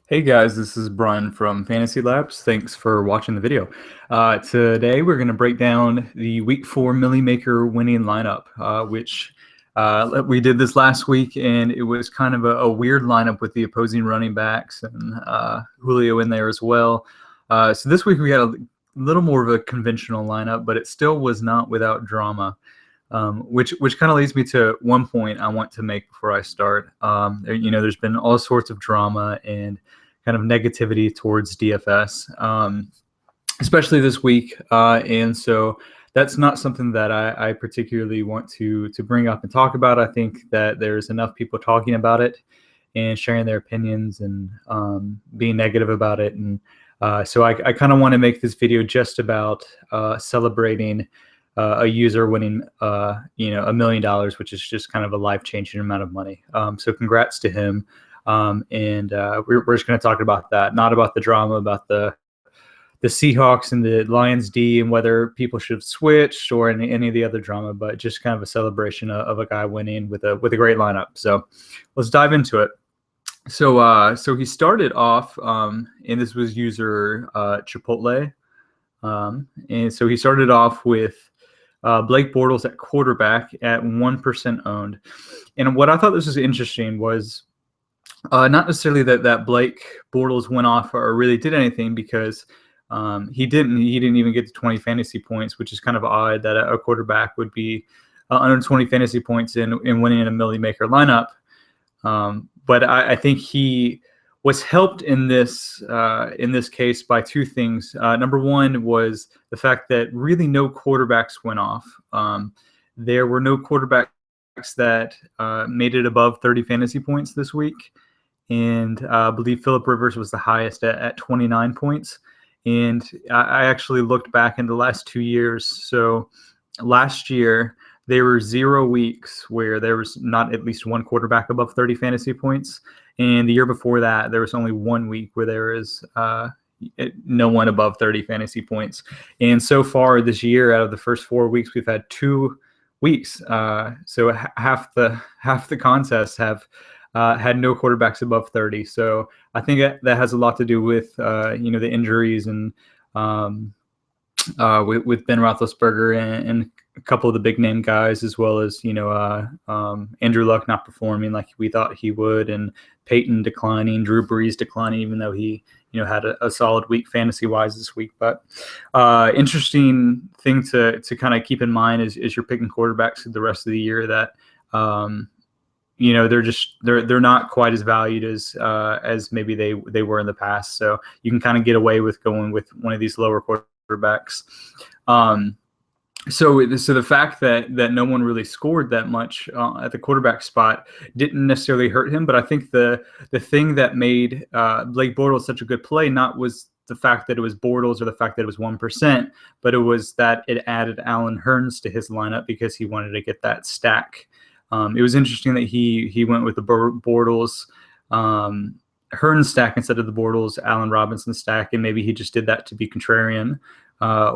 Hey guys, this is Bryan from Fantasy Labs. Thanks for watching the video. Today we're going to break down the Week 4 Millie Maker winning lineup, which we did this last week, and it was kind of a weird lineup with the opposing running backs and Julio in there as well. So this week we had a little more of a conventional lineup, but it still was not without drama. Which kind of leads me to one point I want to make before I start. There's been all sorts of drama and kind of negativity towards DFS, especially this week, and so that's not something that I particularly want to bring up and talk about. I think that there's enough people talking about it and sharing their opinions and being negative about it, and so I kind of want to make this video just about celebrating a user winning, $1 million, which is just kind of a life-changing amount of money. So congrats to him. And we're just going to talk about that, not about the drama, about the Seahawks and the Lions D and whether people should have switched or any of the other drama, but just kind of a celebration of a guy winning with a great lineup. So let's dive into it. So he started off, and this was user Chipotle. And so he started off with Blake Bortles at quarterback at 1% owned. And what I thought this was interesting was not necessarily that Blake Bortles went off or really did anything, because he didn't even get to 20 fantasy points, which is kind of odd that a quarterback would be under 20 fantasy points in winning in a Millie Maker lineup. But I think he was helped in this case by two things. Number one was the fact that really no quarterbacks went off. There were no quarterbacks that made it above 30 fantasy points this week, and I believe Phillip Rivers was the highest at 29 points. And I actually looked back in the last 2 years. So last year there were 0 weeks where there was not at least one quarterback above 30 fantasy points. And the year before that, there was only 1 week where there was no one above 30 fantasy points. And so far this year, out of the first 4 weeks, we've had 2 weeks. So half the contests have had no quarterbacks above 30. So I think that has a lot to do with the injuries and with Ben Roethlisberger and a couple of the big name guys, as well as Andrew Luck not performing like we thought he would, and Peyton declining, Drew Brees declining, even though he had a solid week fantasy wise this week. But interesting thing to kind of keep in mind is you're picking quarterbacks the rest of the year that they're not quite as valued as maybe they were in the past. So you can kind of get away with going with one of these lower quarterbacks. So the fact that no one really scored that much at the quarterback spot didn't necessarily hurt him. But I think the thing that made Blake Bortles such a good play not was the fact that it was Bortles or the fact that it was 1%, but it was that it added Allen Hurns to his lineup because he wanted to get that stack. It was interesting that he went with the Bortles Hurns stack instead of the Bortles Allen Robinson stack, and maybe he just did that to be contrarian.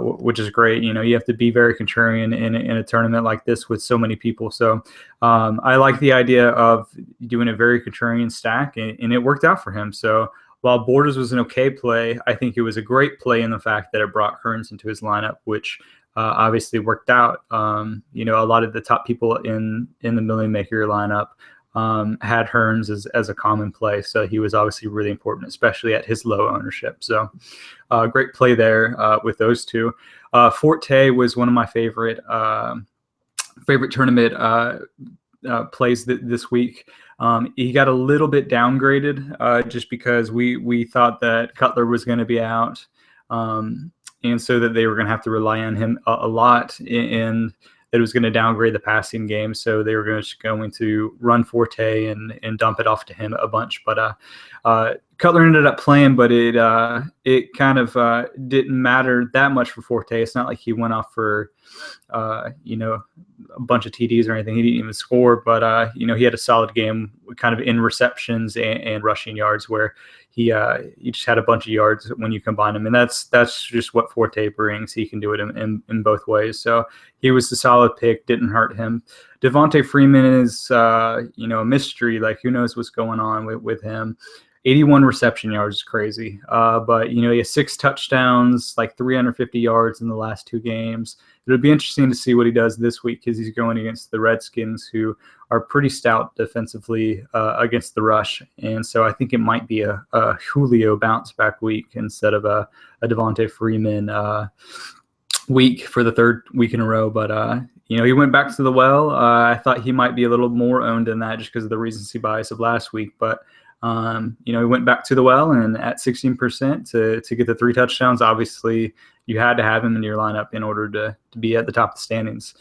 Which is great. You have to be very contrarian in a tournament like this with so many people. So I like the idea of doing a very contrarian stack, and it worked out for him. So while Bortles was an okay play, I think it was a great play in the fact that it brought Hurns into his lineup, which obviously worked out. A lot of the top people in the Millie Maker lineup had Hurns as a common play. So he was obviously really important, especially at his low ownership. So great play there with those two. Forte was one of my favorite tournament plays this week. He got a little bit downgraded just because we thought that Cutler was going to be out, and so that they were going to have to rely on him a lot, and that was going to downgrade the passing game. So they were going to run Forte and dump it off to him a bunch. But Cutler ended up playing, but it kind of didn't matter that much for Forte. It's not like he went off for a bunch of TDs or anything. He didn't even score, but he had a solid game kind of in receptions and rushing yards, where he just had a bunch of yards when you combine them. And that's just what Forte brings. He can do it in both ways. So he was the solid pick, didn't hurt him. Devontae Freeman is a mystery. Like, who knows what's going on with him. 81 reception yards is crazy. But, he has 6 touchdowns, like 350 yards in the last 2 games. It'll be interesting to see what he does this week because he's going against the Redskins, who are pretty stout defensively against the rush. And so I think it might be a Julio bounce back week instead of a Devontae Freeman week for the 3rd week in a row. But, he went back to the well. I thought he might be a little more owned than that just because of the recency bias of last week. But, he went back to the well, and at 16% to get the 3 touchdowns, obviously you had to have him in your lineup in order to be at the top of the standings.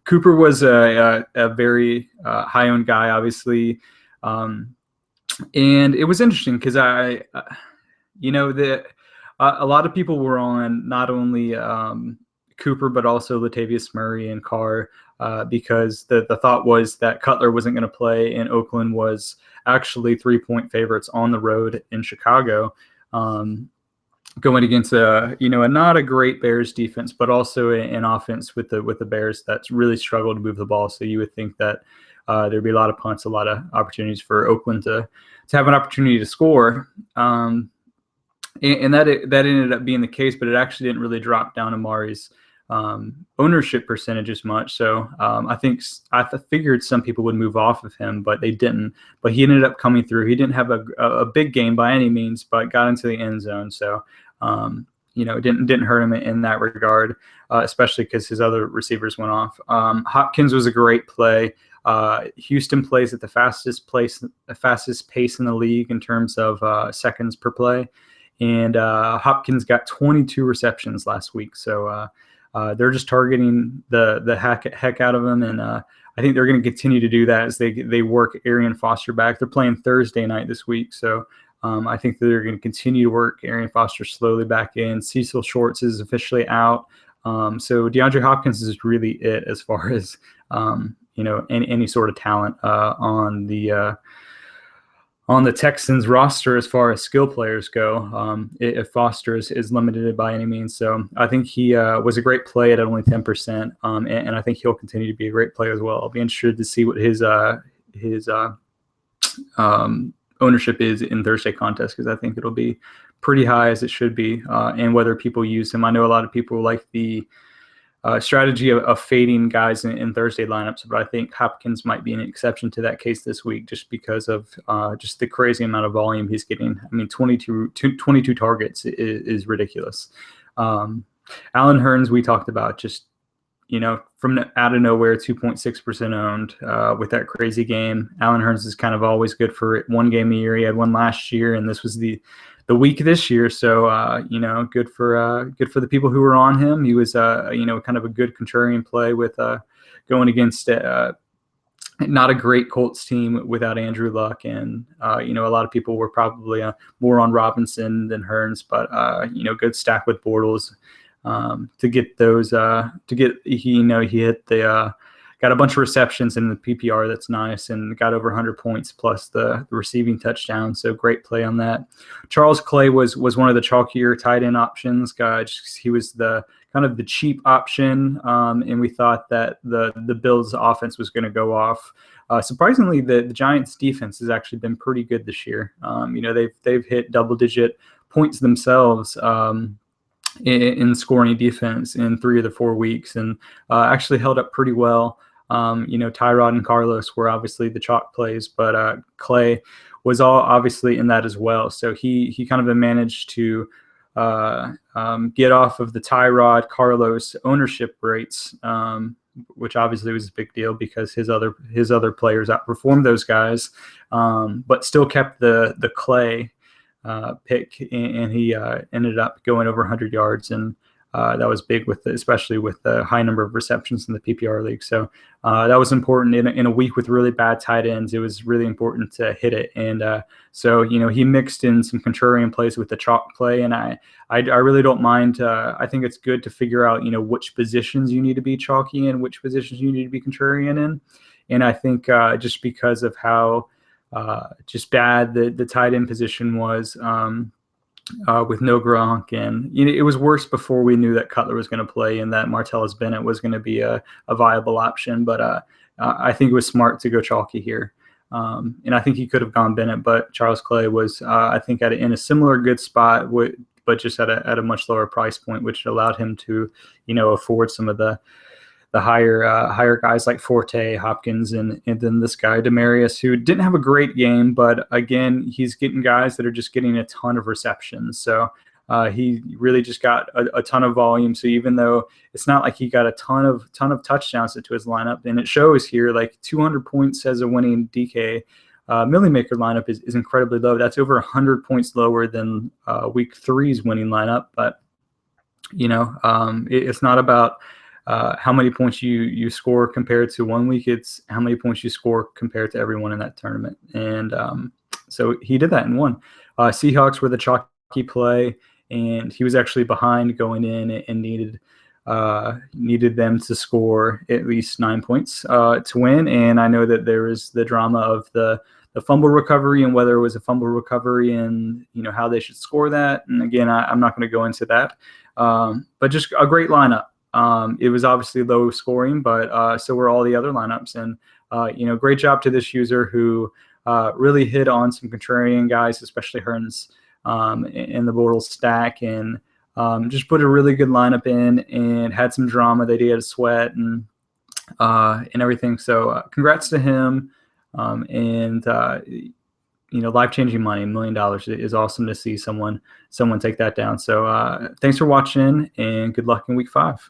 Cooper was a very high-owned guy, obviously. And it was interesting because a lot of people were on not only Cooper, but also Latavius Murray and Carr, because the thought was that Cutler wasn't going to play, and Oakland was actually 3-point favorites on the road in Chicago, going against a not a great Bears defense, but also an offense with the Bears that's really struggled to move the ball. So you would think that there'd be a lot of punts, a lot of opportunities for Oakland to have an opportunity to score. And that ended up being the case, but it actually didn't really drop down Amari's ownership percentage as much. So I figured some people would move off of him, but they didn't. But he ended up coming through. He didn't have a big game by any means, but got into the end zone. So it didn't hurt him in that regard, especially because his other receivers went off. Hopkins was a great play. Houston plays at the fastest pace in the league in terms of seconds per play. And Hopkins got 22 receptions last week. So they're just targeting the heck out of him. And I think they're going to continue to do that as they work Arian Foster back. They're playing Thursday night this week. So I think that they're going to continue to work Arian Foster slowly back in. Cecil Shorts is officially out. So DeAndre Hopkins is really it as far as, any sort of talent on the Texans roster as far as skill players go, if Foster is limited by any means. So I think he was a great play at only 10%, and I think he'll continue to be a great play as well. I'll be interested to see what his ownership is in Thursday contest, because I think it'll be pretty high, as it should be, and whether people use him. I know a lot of people like the strategy of fading guys in Thursday lineups, but I think Hopkins might be an exception to that case this week, just because of just the crazy amount of volume he's getting. I mean, 22 targets is ridiculous. Alan Hearns, we talked about, just from out of nowhere, 2.6% owned with that crazy game. Alan Hearns is kind of always good for one game a year. He had one last year, and this was the week this year. So, good for the people who were on him. He was, kind of a good contrarian play with going against not a great Colts team without Andrew Luck. And, a lot of people were probably more on Robinson than Hearns, but, good stack with Bortles to get those, he hit got a bunch of receptions in the PPR. That's nice, and got over 100 points plus the receiving touchdown. So great play on that. Charles Clay was one of the chalkier tight end options. He was the kind of the cheap option, and we thought that the Bills' offense was going to go off. Surprisingly, the Giants' defense has actually been pretty good this year. They've hit double-digit points themselves in scoring defense in 3 of the 4 weeks, and actually held up pretty well. Tyrod and Carlos were obviously the chalk plays, but Clay was all obviously in that as well. So he kind of managed to get off of the Tyrod Carlos ownership rates, which obviously was a big deal because his other players outperformed those guys, but still kept the Clay pick, and he ended up going over 100 yards, and that was big especially with the high number of receptions in the PPR league. So that was important in a week with really bad tight ends. It was really important to hit it, and so he mixed in some contrarian plays with the chalk play, and I really don't mind. I think it's good to figure out which positions you need to be chalky in, which positions you need to be contrarian in, and I think just because of how just bad the tight end position was. With no Gronk, and it was worse before we knew that Cutler was going to play and that Martellus Bennett was going to be a viable option. But I think it was smart to go chalky here. And I think he could have gone Bennett, but Charles Clay was, I think, in a similar good spot, but just at a much lower price point, which allowed him to, afford some of the higher guys like Forte, Hopkins, and then this guy Demarius, who didn't have a great game, but again, he's getting guys that are just getting a ton of receptions. So he really just got a ton of volume. So even though it's not like he got a ton of touchdowns to his lineup, and it shows here, like 200 points as a winning DK Millie Maker lineup is incredibly low. That's over 100 points lower than week 3's winning lineup. But it's not about how many points you score compared to 1 week. It's how many points you score compared to everyone in that tournament. And so he did that and won. Seahawks were the chalky play, and he was actually behind going in and needed them to score at least 9 points to win. And I know that there is the drama of the fumble recovery and whether it was a fumble recovery and how they should score that. And again, I'm not going to go into that. But just a great lineup. It was obviously low scoring, but so were all the other lineups. And great job to this user who really hit on some contrarian guys, especially Hearns in the Bortles stack, and just put a really good lineup in and had some drama that he had to sweat and everything. So congrats to him. Life-changing money, $1 million is awesome to see someone take that down. So thanks for watching, and good luck in week 5.